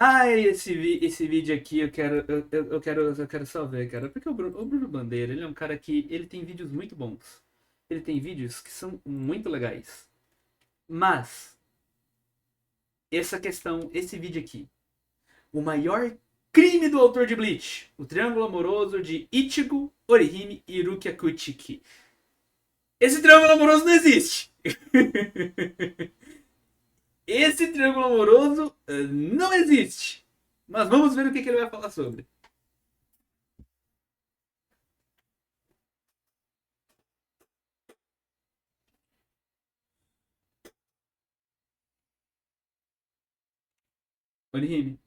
Ai, esse vídeo aqui eu quero só ver, cara. Porque o Bruno Bandeira, ele é um cara que ele tem vídeos muito bons. Ele tem vídeos que são muito legais. Mas, esse vídeo aqui, o maior crime do autor de Bleach, o triângulo amoroso de Ichigo, Orihime e Rukia Kuchiki. Esse triângulo amoroso não existe. Esse triângulo amoroso não existe. Mas vamos ver o que ele vai falar sobre. Orihime,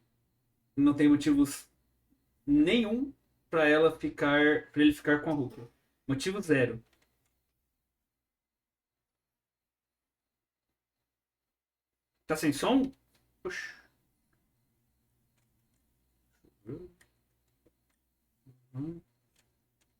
não tem motivos nenhum para ele ficar com a Rukia. Motivo zero. Tá sem som? Oxi.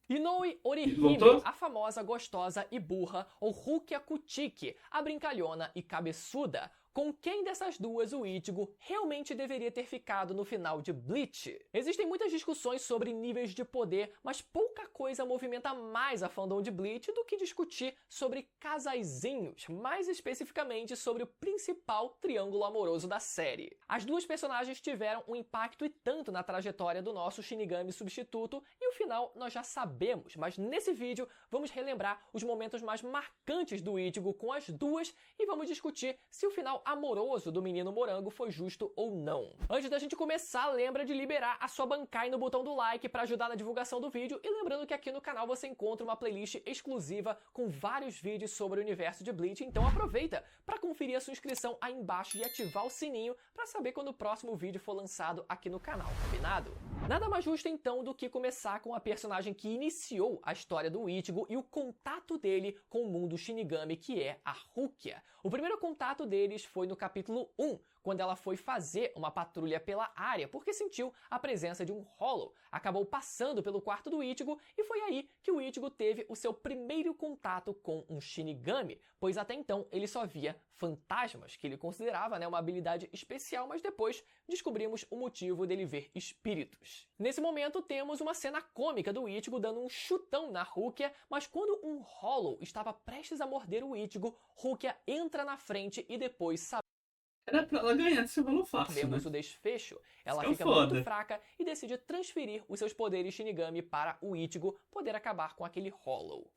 Inoue Orihime, Voltou? a famosa gostosa e burra, ou Rukia Kuchiki, a brincalhona e cabeçuda. Com quem dessas duas o Ichigo realmente deveria ter ficado no final de Bleach? Existem muitas discussões sobre níveis de poder, mas pouca coisa movimenta mais a fandom de Bleach do que discutir sobre casaizinhos, mais especificamente sobre o principal triângulo amoroso da série. As duas personagens tiveram um impacto e tanto na trajetória do nosso Shinigami substituto, e o final nós já sabemos, mas nesse vídeo vamos relembrar os momentos mais marcantes do Ichigo com as duas e vamos discutir se o final amoroso do menino morango foi justo ou não. Antes da gente começar, lembra de liberar a sua bancai no botão do like para ajudar na divulgação do vídeo, e lembrando que aqui no canal você encontra uma playlist exclusiva com vários vídeos sobre o universo de Bleach, então aproveita para conferir a sua inscrição aí embaixo e ativar o sininho para saber quando o próximo vídeo for lançado aqui no canal, combinado? Nada mais justo então do que começar com a personagem que iniciou a história do Ichigo e o contato dele com o mundo Shinigami, que é a Rukia. O primeiro contato deles foi no capítulo 1, quando ela foi fazer uma patrulha pela área, porque sentiu a presença de um Hollow. Acabou passando pelo quarto do Ichigo e foi aí que o Ichigo teve o seu primeiro contato com um Shinigami, pois até então ele só via fantasmas, que ele considerava, uma habilidade especial, mas depois descobrimos o motivo dele ver espíritos. Nesse momento temos uma cena cômica do Ichigo dando um chutão na Rukia, mas quando um Hollow estava prestes a morder o Ichigo, Rukia entra na frente e depois Era pra ela ganhar desse valor fácil, né? vemos o desfecho. Ela Isso é fica foda. muito fraca e decide transferir os seus poderes Shinigami para o Ichigo poder acabar com aquele Hollow.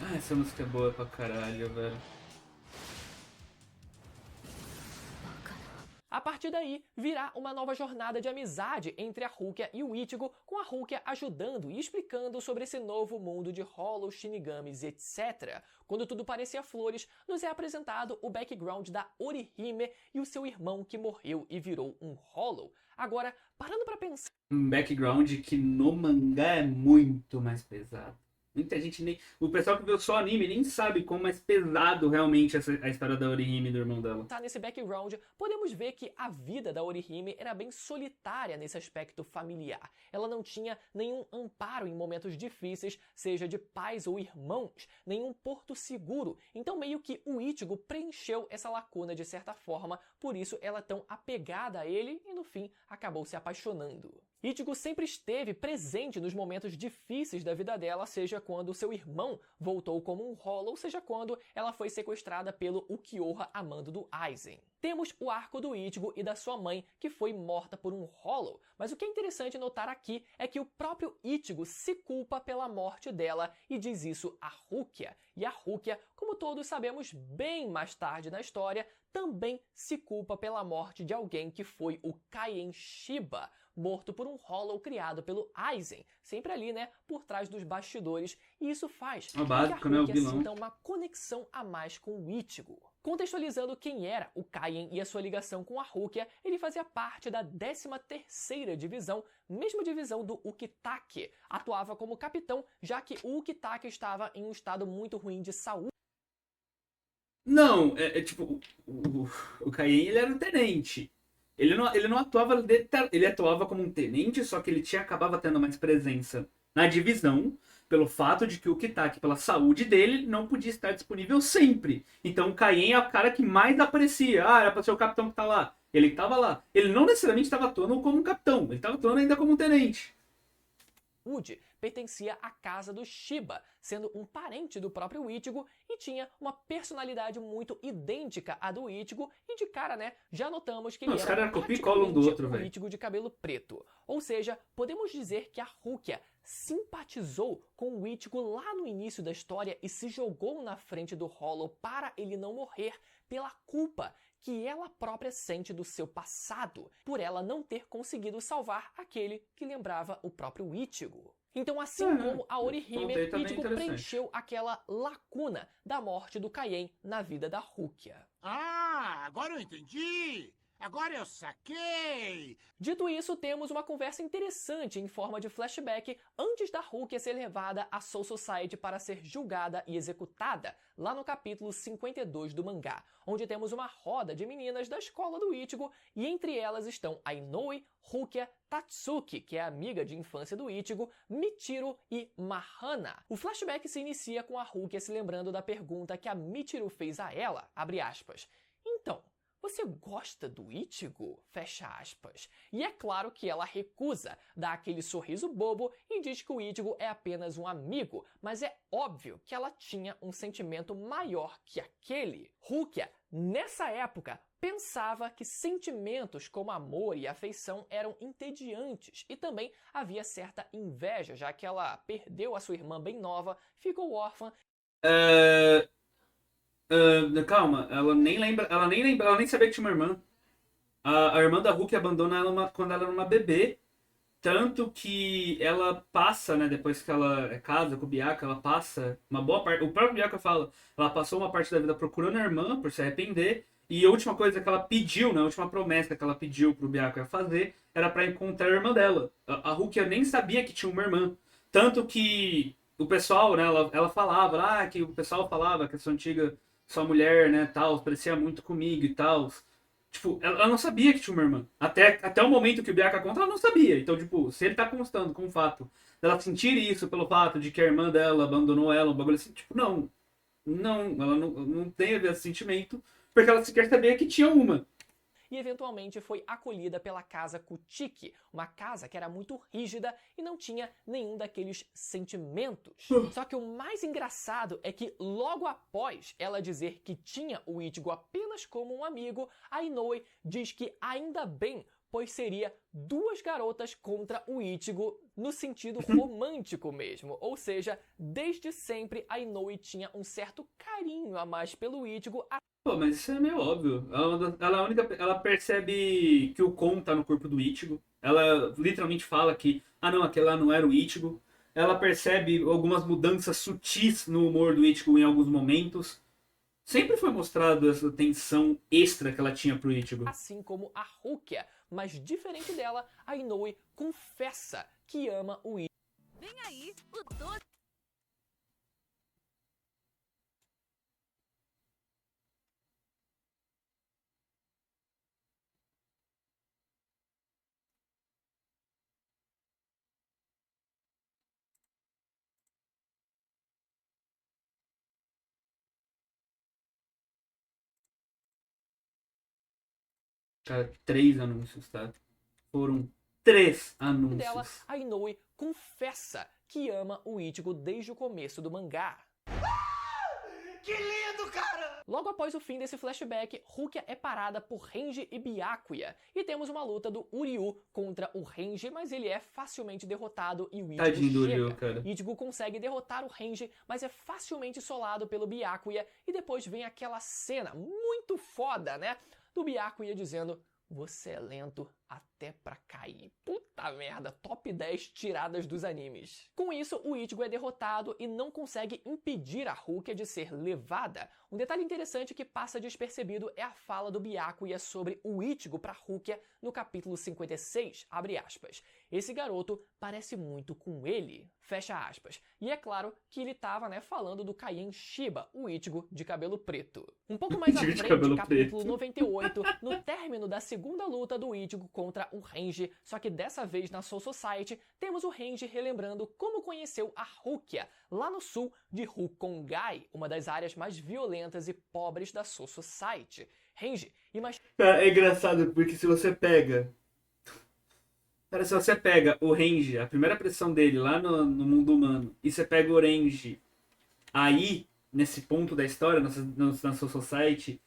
Ah, essa música é boa pra caralho, velho. A partir daí, virá uma nova jornada de amizade entre a Rukia e o Ichigo, com a Rukia ajudando e explicando sobre esse novo mundo de Hollow, Shinigamis, etc. Quando tudo parecia flores, nos é apresentado o background da Orihime e o seu irmão que morreu e virou um Hollow. Agora, parando pra pensar... Um background que no mangá é muito mais pesado. Muita gente nem... O pessoal que viu só anime nem sabe como é pesado realmente a história da Orihime e do irmão dela. Nesse background, podemos ver que a vida da Orihime era bem solitária nesse aspecto familiar. Ela não tinha nenhum amparo em momentos difíceis, seja de pais ou irmãos, nenhum porto seguro. Então meio que o Ichigo preencheu essa lacuna de certa forma, por isso ela é tão apegada a ele e no fim acabou se apaixonando. Ichigo sempre esteve presente nos momentos difíceis da vida dela, seja quando seu irmão voltou como um Hollow, seja quando ela foi sequestrada pelo Ukiyoha a mando do Aizen. Temos o arco do Ichigo e da sua mãe, que foi morta por um Hollow, mas o que é interessante notar aqui é que o próprio Ichigo se culpa pela morte dela e diz isso a Rukia. E a Rukia, como todos sabemos bem mais tarde na história, também se culpa pela morte de alguém que foi o Kaien Shiba, morto por um Hollow criado pelo Aizen, sempre ali, por trás dos bastidores, e isso faz com que a Rukia sinta uma conexão a mais com o Ichigo. Contextualizando quem era o Kaien e a sua ligação com a Rukia, ele fazia parte da 13ª Divisão, mesma divisão do Ukitake. Atuava como capitão, já que o Ukitake estava em um estado muito ruim de saúde. Não, tipo, o Kaien, ele era um tenente. Ele não atuava, ele atuava como um tenente, só que ele acabava tendo mais presença na divisão, pelo fato de que o Kitaki, pela saúde dele, não podia estar disponível sempre. Então o Kaien é o cara que mais aparecia. Ah, era pra ser o capitão que tá lá. Ele estava lá. Ele não necessariamente estava atuando como um capitão, ele estava atuando ainda como um tenente. Uji pertencia à casa do Shiba, sendo um parente do próprio Ichigo e tinha uma personalidade muito idêntica à do Ichigo e de cara, né, já notamos que ele Os caras era eram copia e cola um do outro, o velho. Ichigo de cabelo preto. Ou seja, podemos dizer que a Rukia simpatizou com o Ichigo lá no início da história e se jogou na frente do Hollow para ele não morrer pela culpa que ela própria sente do seu passado, por ela não ter conseguido salvar aquele que lembrava o próprio Ichigo. Então, assim como a Orihime, Ichigo preencheu aquela lacuna da morte do Kaien na vida da Rukia. Ah, agora eu entendi! Agora eu saquei! Dito isso, temos uma conversa interessante em forma de flashback antes da Rukia ser levada à Soul Society para ser julgada e executada, lá no capítulo 52 do mangá, onde temos uma roda de meninas da escola do Ichigo e entre elas estão a Inoue, Rukia, Tatsuki, que é a amiga de infância do Ichigo, Michiru e Mahana. O flashback se inicia com a Rukia se lembrando da pergunta que a Michiru fez a ela, abre aspas. Então, você gosta do Ichigo? Fecha aspas. E é claro que ela recusa, dá aquele sorriso bobo e diz que o Ichigo é apenas um amigo, mas é óbvio que ela tinha um sentimento maior que aquele. Rukia, nessa época, pensava que sentimentos como amor e afeição eram entediantes e também havia certa inveja, já que ela perdeu a sua irmã bem nova, ficou órfã. Calma, ela nem sabia que tinha uma irmã. A irmã da Hulk abandona ela quando ela era uma bebê. Tanto que ela passa, né, depois que ela casa com o Byakuya, ela passa uma boa parte. O próprio Byakuya fala, ela passou uma parte da vida procurando a irmã por se arrepender. E a última coisa que ela pediu, né, a última promessa que ela pediu pro Byakuya fazer era pra encontrar a irmã dela. A Hulk nem sabia que tinha uma irmã. Tanto que o pessoal, né, ela falava, que o pessoal falava que essa antiga sua mulher, né, tal, parecia muito comigo e tal. Tipo, ela não sabia que tinha uma irmã. Até o momento que o Byakuya conta, ela não sabia. Então, tipo, se ele tá constando com o fato dela sentir isso pelo fato de que a irmã dela abandonou ela, um bagulho assim, tipo, não. Não, ela não teve esse sentimento, porque ela sequer sabia que tinha uma. E eventualmente foi acolhida pela casa Kuchiki, uma casa que era muito rígida e não tinha nenhum daqueles sentimentos. Só que o mais engraçado é que logo após ela dizer que tinha o Ichigo apenas como um amigo, a Inoue diz que ainda bem, pois seria duas garotas contra o Ichigo no sentido romântico mesmo. Ou seja, desde sempre a Inoue tinha um certo carinho a mais pelo Ichigo. Pô, mas isso é meio óbvio. Ela percebe que o Kon tá no corpo do Ichigo. Ela literalmente fala que, não, aquele lá não era o Ichigo. Ela percebe algumas mudanças sutis no humor do Ichigo em alguns momentos. Sempre foi mostrado essa tensão extra que ela tinha pro Ichigo. Assim como a Rukia, mas diferente dela, a Inoue confessa que ama o Ichigo. Vem aí, o doce. Cara, 3 anúncios, tá? Foram 3 anúncios. Dela, a Inoue confessa que ama o Ichigo desde o começo do mangá. Que lindo, cara! Logo após o fim desse flashback, Rukia é parada por Renji e Byakuya. E temos uma luta do Uryu contra o Renji, mas ele é facilmente derrotado e o Ichigo Tadinho do chega. Uryu, cara. Ichigo consegue derrotar o Renji, mas é facilmente solado pelo Byakuya. E depois vem aquela cena muito foda, né? Do Byakuya dizendo, você é lento até pra cair. Puta merda, top 10 tiradas dos animes. Com isso, o Ichigo é derrotado e não consegue impedir a Rukia de ser levada. Um detalhe interessante que passa despercebido é a fala do Byakuya sobre o Ichigo pra Rukia no capítulo 56, abre aspas. Esse garoto parece muito com ele, fecha aspas. E é claro que ele tava, né, falando do Kaien Shiba, o Ichigo de cabelo preto. Um pouco mais à frente, capítulo 98, no término da segunda luta do Ichigo contra o Renji, só que dessa vez na Soul Society, temos o Renji relembrando como conheceu a Rukia, lá no sul de Hukongai, uma das áreas mais violentas e pobres da Soul Society. Renji, imagina... É engraçado, porque se você pega... Cara, se você pega o Renji, a primeira pressão dele lá no mundo humano, e você pega o Renji aí, nesse ponto da história, na Soul Society,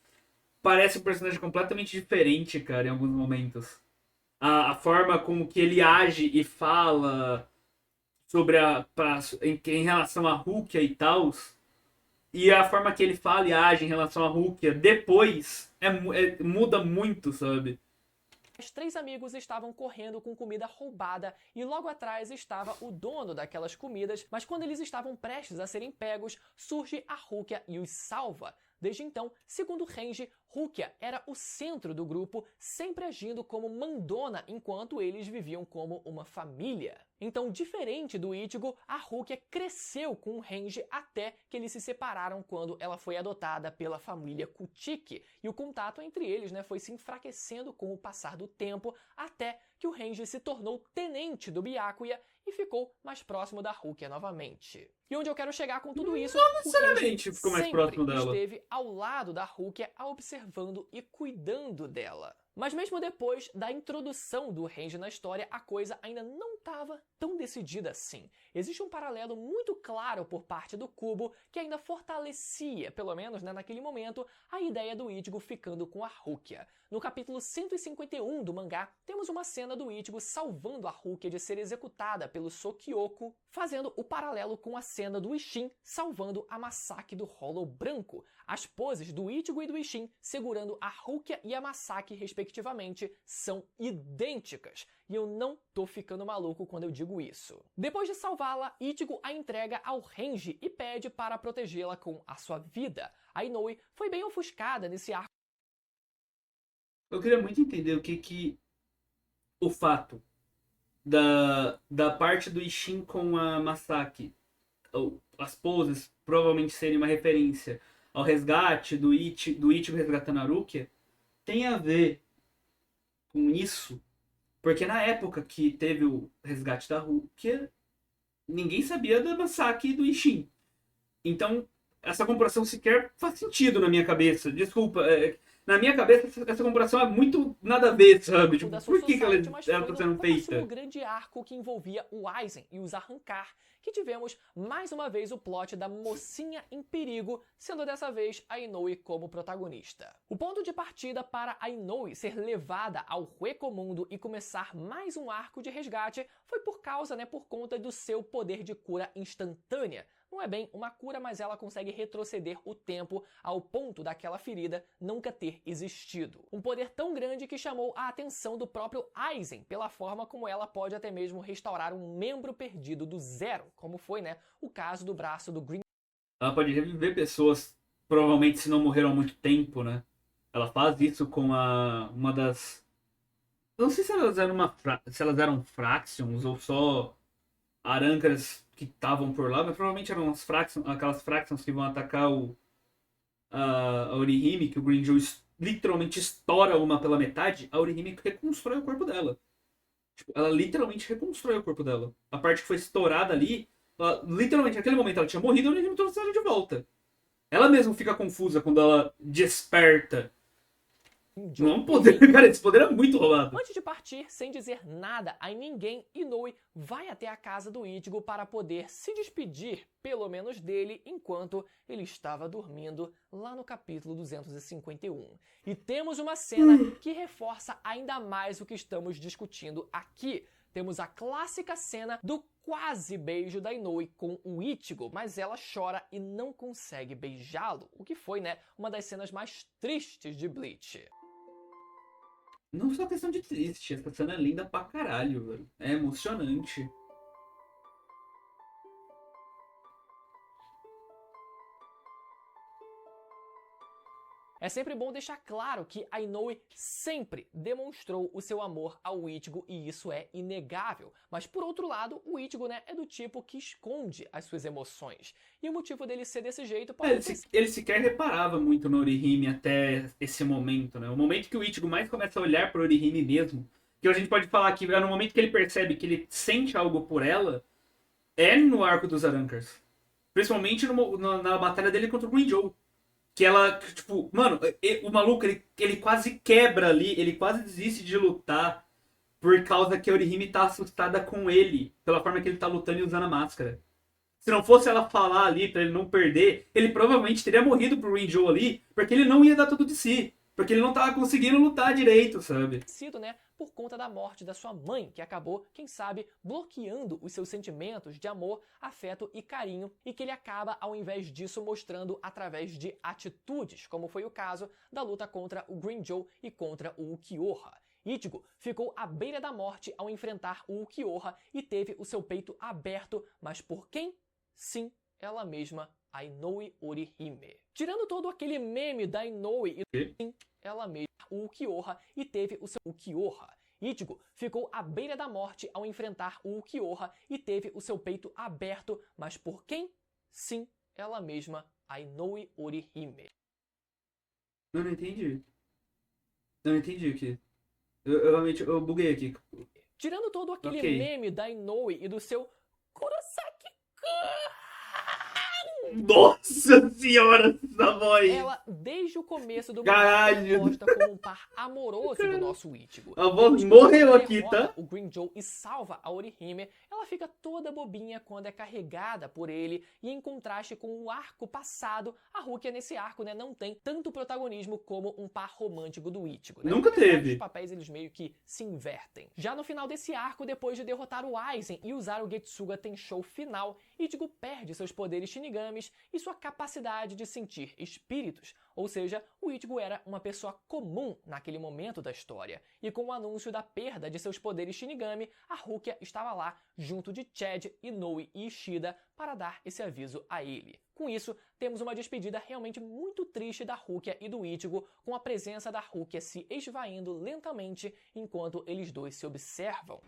parece um personagem completamente diferente, cara, em alguns momentos. A forma como que ele age e fala sobre em relação a Rukia e tal, e a forma que ele fala e age em relação a Rukia depois muda muito, sabe? Os 3 amigos estavam correndo com comida roubada e logo atrás estava o dono daquelas comidas, mas quando eles estavam prestes a serem pegos, surge a Rukia e os salva. Desde então, segundo Renji, Rukia era o centro do grupo, sempre agindo como mandona enquanto eles viviam como uma família. Então, diferente do Ichigo, a Rukia cresceu com o Renji até que eles se separaram quando ela foi adotada pela família Kuchiki. E o contato entre eles, foi se enfraquecendo com o passar do tempo, até que o Renji se tornou tenente do Byakuya e ficou mais próximo da Rukia novamente. E onde eu quero chegar com tudo isso, Não necessariamente ficou mais próximo dela. esteve ao lado da Rukia, observando e cuidando dela. Mas mesmo depois da introdução do Renji na história, a coisa ainda não estava tão decidida assim. Existe um paralelo muito claro por parte do Kubo que ainda fortalecia, pelo menos naquele momento, a ideia do Ichigo ficando com a Rukia. No capítulo 151 do mangá, temos uma cena do Ichigo salvando a Rukia de ser executada pelo Sokyoku, fazendo o paralelo com a cena do Isshin salvando a Masaki do Hollow Branco. As poses do Ichigo e do Isshin segurando a Rukia e a Masaki, respectivamente, são idênticas. E eu não tô ficando maluco quando eu digo isso. Depois de salvá-la, Ichigo a entrega ao Renji e pede para protegê-la com a sua vida. A Inoue foi bem ofuscada nesse arco. Eu queria muito entender o fato da parte do Isshin com a Masaki, as poses provavelmente serem uma referência ao resgate do Ichigo resgatando a Rukia, tem a ver com isso, porque na época que teve o resgate da Rukia, ninguém sabia da Masaki e do Isshin. Então, essa comparação sequer faz sentido na minha cabeça. Desculpa, na minha cabeça essa comparação é muito nada a ver, sabe? Tipo, por que ela tá sendo feita? O grande arco que envolvia o Aizen e os Arrancar, que tivemos mais uma vez o plot da mocinha em perigo, sendo dessa vez a Inoue como protagonista. O ponto de partida para a Inoue ser levada ao Huecomundo e começar mais um arco de resgate foi por conta do seu poder de cura instantânea. Não é bem uma cura, mas ela consegue retroceder o tempo ao ponto daquela ferida nunca ter existido. Um poder tão grande que chamou a atenção do próprio Aizen, pela forma como ela pode até mesmo restaurar um membro perdido do zero, como foi, o caso do braço do Green. Ela pode reviver pessoas, provavelmente se não morreram há muito tempo, né? Ela faz isso com uma das... Eu não sei se elas eram Fractions ou só Arancas que estavam por lá, mas provavelmente eram aquelas Fractions que vão atacar a Orihime, que o Green literalmente estoura uma pela metade. A Orihime reconstrói o corpo dela. Tipo, ela literalmente reconstrói o corpo dela. A parte que foi estourada ali, literalmente naquele momento ela tinha morrido, a Orihime trouxe ela de volta. Ela mesma fica confusa quando ela desperta. Não é um poder, cara, esse poder é muito roubado. Antes de partir, sem dizer nada a ninguém, Inoue vai até a casa do Ichigo para poder se despedir, pelo menos dele, enquanto ele estava dormindo lá no capítulo 251. E temos uma cena que reforça ainda mais o que estamos discutindo aqui. Temos a clássica cena do quase beijo da Inoue com o Ichigo, mas ela chora e não consegue beijá-lo, o que foi, uma das cenas mais tristes de Bleach. Não só questão de triste, essa cena é linda pra caralho, velho. É emocionante. É sempre bom deixar claro que a Inoue sempre demonstrou o seu amor ao Ichigo e isso é inegável. Mas por outro lado, o Ichigo é do tipo que esconde as suas emoções. E o motivo dele ser desse jeito pode ser... Ele sequer reparava muito no Orihime até esse momento, né? O momento que o Ichigo mais começa a olhar pro Orihime mesmo, que a gente pode falar que no momento que ele percebe que ele sente algo por ela, é no arco dos Arancars. Principalmente na batalha dele contra o Green Joe. Que ela, tipo, mano, o maluco, ele quase quebra ali, ele quase desiste de lutar por causa que a Orihime tá assustada com ele, pela forma que ele tá lutando e usando a máscara. Se não fosse ela falar ali pra ele não perder, ele provavelmente teria morrido pro Green Joe ali, porque ele não ia dar tudo de si. Porque ele não tava conseguindo lutar direito, sabe? Sido, né, por conta da morte da sua mãe, que acabou, quem sabe, bloqueando os seus sentimentos de amor, afeto e carinho, e que ele acaba, ao invés disso, mostrando através de atitudes, como foi o caso da luta contra o Green Joe e contra o Ulquiorra. Ichigo ficou à beira da morte ao enfrentar o Ulquiorra e teve o seu peito aberto, mas por quem? Sim, ela mesma, a Inoue Orihime. Tirando todo aquele meme da Inoue e sim, ela mesma, o Ulquiorra, e teve o seu Ulquiorra. Ichigo ficou à beira da morte ao enfrentar o Ulquiorra e teve o seu peito aberto, mas por quem? Sim, ela mesma, a Inoue Orihime. Eu não entendi. Eu não entendi aqui. Eu realmente, eu buguei aqui. Tirando todo aquele Ok. meme da Inoue e do seu Kurosaki-kun, Nossa senhora, essa voz! ela, desde o começo do Caralho. mostra como um par amoroso do nosso Ichigo. A voz Depois que morreu ele aqui, derrota tá? o Green Joe e salva a Orihime, ela fica toda bobinha quando é carregada por ele, e em contraste com o arco passado, a Rukia nesse arco, né, não tem tanto protagonismo como um par romântico do Ichigo, né? Nunca Na verdade, teve. Os papéis eles meio que se invertem. Já no final desse arco, depois de derrotar o Aizen e usar o Getsuga Tenshou final, Ichigo perde seus poderes Shinigamis e sua capacidade de sentir espíritos, ou seja, o Ichigo era uma pessoa comum naquele momento da história. E com o anúncio da perda de seus poderes Shinigami, a Rukia estava lá junto de Chad, Inoue e Ishida para dar esse aviso a ele. Com isso, temos uma despedida realmente muito triste da Rukia e do Ichigo, com a presença da Rukia se esvaindo lentamente enquanto eles dois se observam.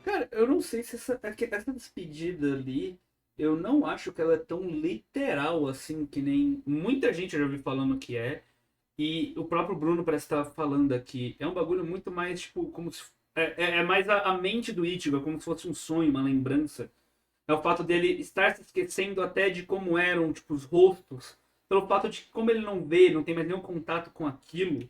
Cara, eu não sei se essa despedida ali, eu não acho que ela é tão literal assim, que nem muita gente já ouviu falando que é. E o próprio Bruno parece estar falando aqui. É um bagulho muito mais, tipo, como se. É mais a mente do Ichigo, é como se fosse um sonho, uma lembrança. É o fato dele estar se esquecendo até de como eram, tipo, os rostos. Pelo fato de que, como ele não vê, não tem mais nenhum contato com aquilo.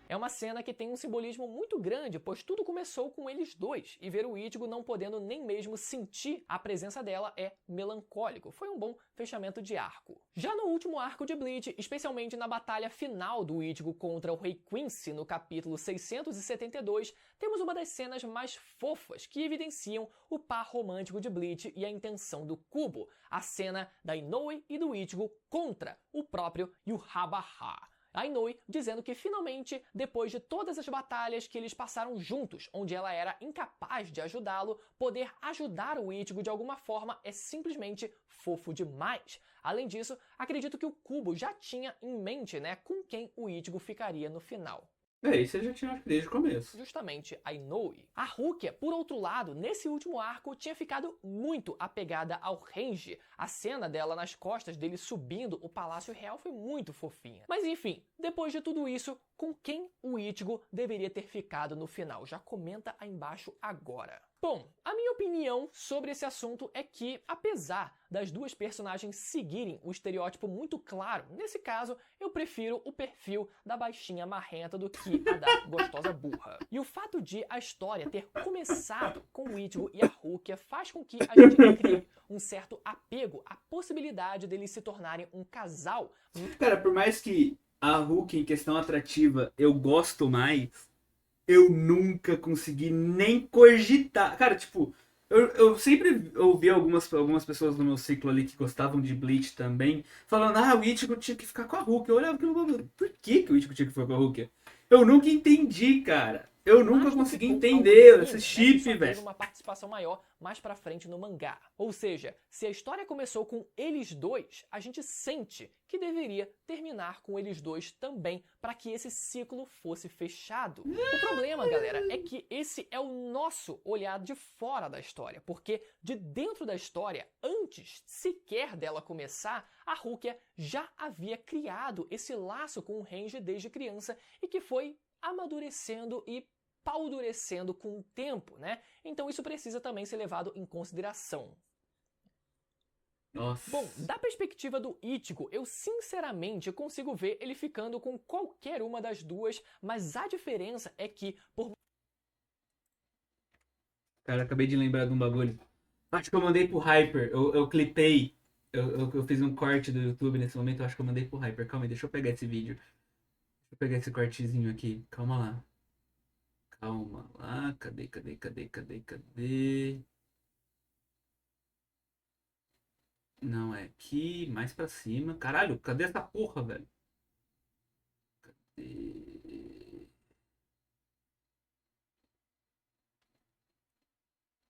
É uma cena que tem um simbolismo muito grande, pois tudo começou com eles dois, e ver o Ichigo não podendo nem mesmo sentir a presença dela é melancólico. Foi um bom fechamento de arco. Já no último arco de Bleach, especialmente na batalha final do Ichigo contra o Rei Quincy no capítulo 672, temos uma das cenas mais fofas que evidenciam o par romântico de Bleach e a intenção do Kubo, a cena da Inoue e do Ichigo contra o próprio Yhwach. A Inoue dizendo que finalmente, depois de todas as batalhas que eles passaram juntos, onde ela era incapaz de ajudá-lo, poder ajudar o Ichigo de alguma forma é simplesmente fofo demais. Além disso, acredito que o Kubo já tinha em mente, né, com quem o Ichigo ficaria no final. Isso eu já tinha desde o começo. Justamente a Inoue. A Rukia, por outro lado, nesse último arco, tinha ficado muito apegada ao Renji. A cena dela nas costas dele subindo o Palácio Real foi muito fofinha. Mas enfim, depois de tudo isso, com quem o Ichigo deveria ter ficado no final? Já comenta aí embaixo agora. Bom, a minha opinião sobre esse assunto é que, apesar das duas personagens seguirem o estereótipo muito claro, nesse caso, eu prefiro o perfil da baixinha marrenta do que a da gostosa burra. E o fato de a história ter começado com o Ichigo e a Rukia faz com que a gente crie um certo apego à possibilidade deles se tornarem um casal. Cara, por mais que a Hulk em questão atrativa eu gosto mais, eu nunca consegui nem cogitar. Cara, tipo, eu sempre ouvi algumas pessoas no meu ciclo ali que gostavam de Bleach também, falando, o Ichigo tinha que ficar com a Hulk. Eu olhava aquilo e falava, por que o Ichigo tinha que ficar com a Hulk? Eu nunca entendi, cara. Eu nunca mais do que consegui com entender Aorihime, esse né, que chip, só teve velho. uma participação maior mais pra frente no mangá. Ou seja, se a história começou com eles dois, a gente sente que deveria terminar com eles dois também, para que esse ciclo fosse fechado. O problema, galera, é que esse é o nosso olhar de fora da história, porque de dentro da história, antes sequer dela começar, a Rukia já havia criado esse laço com o Renji desde criança e que foi amadurecendo e paldurecendo com o tempo, né? Então isso precisa também ser levado em consideração. Nossa. Bom, da perspectiva do Ichigo, eu sinceramente consigo ver ele ficando com qualquer uma das duas, mas a diferença é que, por Cara, acabei de lembrar de um bagulho. Acho que eu mandei pro Hyper. Eu clipei. Eu fiz um corte do YouTube nesse momento. Eu acho que eu mandei pro Hyper. Calma aí, deixa eu pegar esse vídeo. Deixa eu pegar esse cortezinho aqui. Calma lá. Calma lá. Cadê? Não é aqui. Mais pra cima. Caralho, cadê essa porra, velho? Cadê?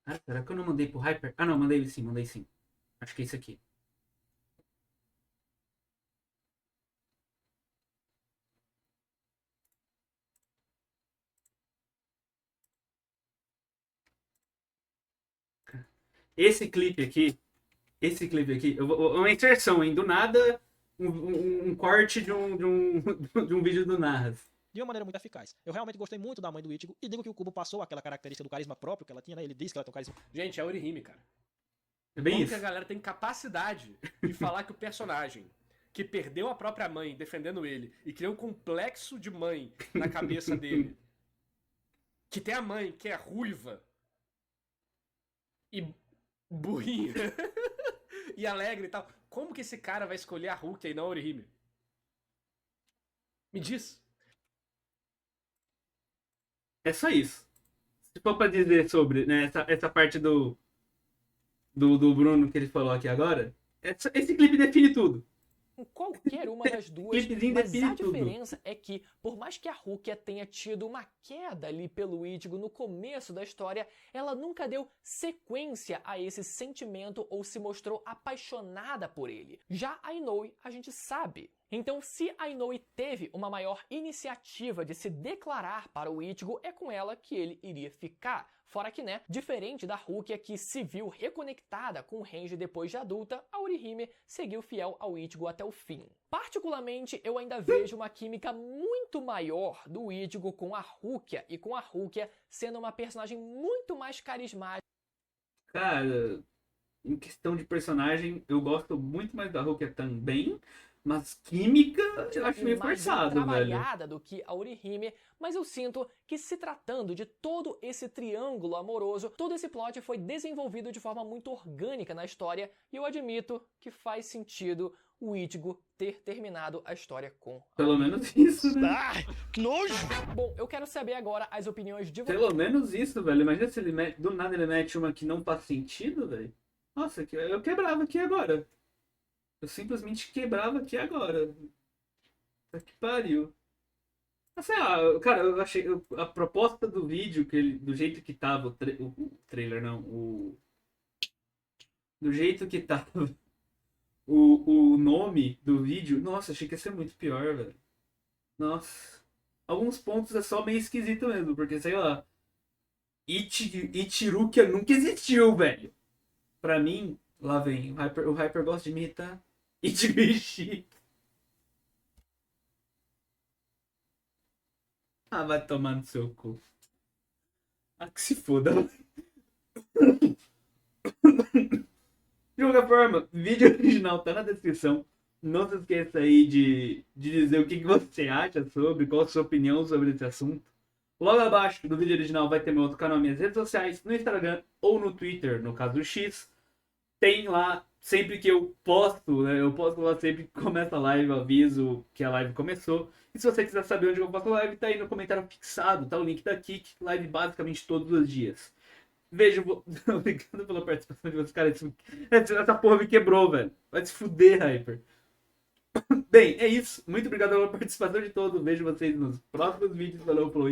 Ah, será que eu não mandei pro Hyper? Ah, não, mandei sim. Acho que é esse aqui. Esse clipe aqui, uma inserção, hein? Do nada, um corte de um vídeo do Narras. De uma maneira muito eficaz. Eu realmente gostei muito da mãe do Ichigo e digo que o Kubo passou aquela característica do carisma próprio que ela tinha, né? Ele disse que ela tem um carisma. Gente, é Orihime, cara. É bem Como isso. que a galera tem capacidade de falar que o personagem que perdeu a própria mãe defendendo ele e criou um complexo de mãe na cabeça dele, que tem a mãe que é ruiva e burrinha e alegre e tal, como que esse cara vai escolher a Rukia e não a Orihime? Me diz. É só isso. Se for pra dizer sobre, né, essa parte do Bruno que ele falou aqui agora, esse clipe define tudo. com qualquer uma das duas, Clipezinho mas define a tudo. diferença é que, por mais que a Rukia tenha tido uma queda ali pelo Ichigo no começo da história, ela nunca deu sequência a esse sentimento ou se mostrou apaixonada por ele. Já a Inoue, a gente sabe. Então, se a Inoue teve uma maior iniciativa de se declarar para o Ichigo, é com ela que ele iria ficar. Fora que, né, diferente da Rukia que se viu reconectada com o Renji depois de adulta, a Orihime seguiu fiel ao Ichigo até o fim. Particularmente, eu ainda vejo uma química muito maior do Ichigo com a Rukia, e com a Rukia sendo uma personagem muito mais carismática. Cara, em questão de personagem, eu gosto muito mais da Rukia também, mas química eu acho meio mais bem forçado, velho. trabalhada do que a Orihime, mas eu sinto que, se tratando de todo esse triângulo amoroso, todo esse plot foi desenvolvido de forma muito orgânica na história, e eu admito que faz sentido o Ichigo ter terminado a história com. Pelo menos isso, né? Ai, que nojo! Bom, eu quero saber agora as opiniões de vocês. Pelo menos isso, velho. Imagina se ele mete, do nada ele mete uma que não faz sentido, velho. Nossa, eu quebrava aqui agora. Eu simplesmente quebrava aqui agora. Puta que pariu. Assim, cara, eu achei a proposta do vídeo, do jeito que tava, o trailer não, do jeito que tava o nome do vídeo, nossa, achei que ia ser muito pior, velho. Nossa. Alguns pontos é só meio esquisito mesmo, porque sei lá, Ichirukia nunca existiu, velho. Pra mim, lá vem, o Hyper gosta de imitar Ichigo. Ah, vai tomar no seu cu. Ah, que se foda. De qualquer forma, vídeo original tá na descrição. Não se esqueça aí de dizer o que você acha sobre, qual a sua opinião sobre esse assunto. Logo abaixo do vídeo original vai ter meu outro canal, minhas redes sociais, no Instagram ou no Twitter, no caso do X. Tem lá, sempre que eu posto, né? Eu posto lá sempre que começa a live, eu aviso que a live começou. E se você quiser saber onde eu faço a live, tá aí no comentário fixado, tá o link da Kik, live basicamente todos os dias. Beijo, obrigado pela participação de vocês, cara. Essa porra me quebrou, velho. Vai se fuder, Hyper. Bem, é isso. Muito obrigado pela participação de todos. Vejo vocês nos próximos vídeos. Valeu, falou.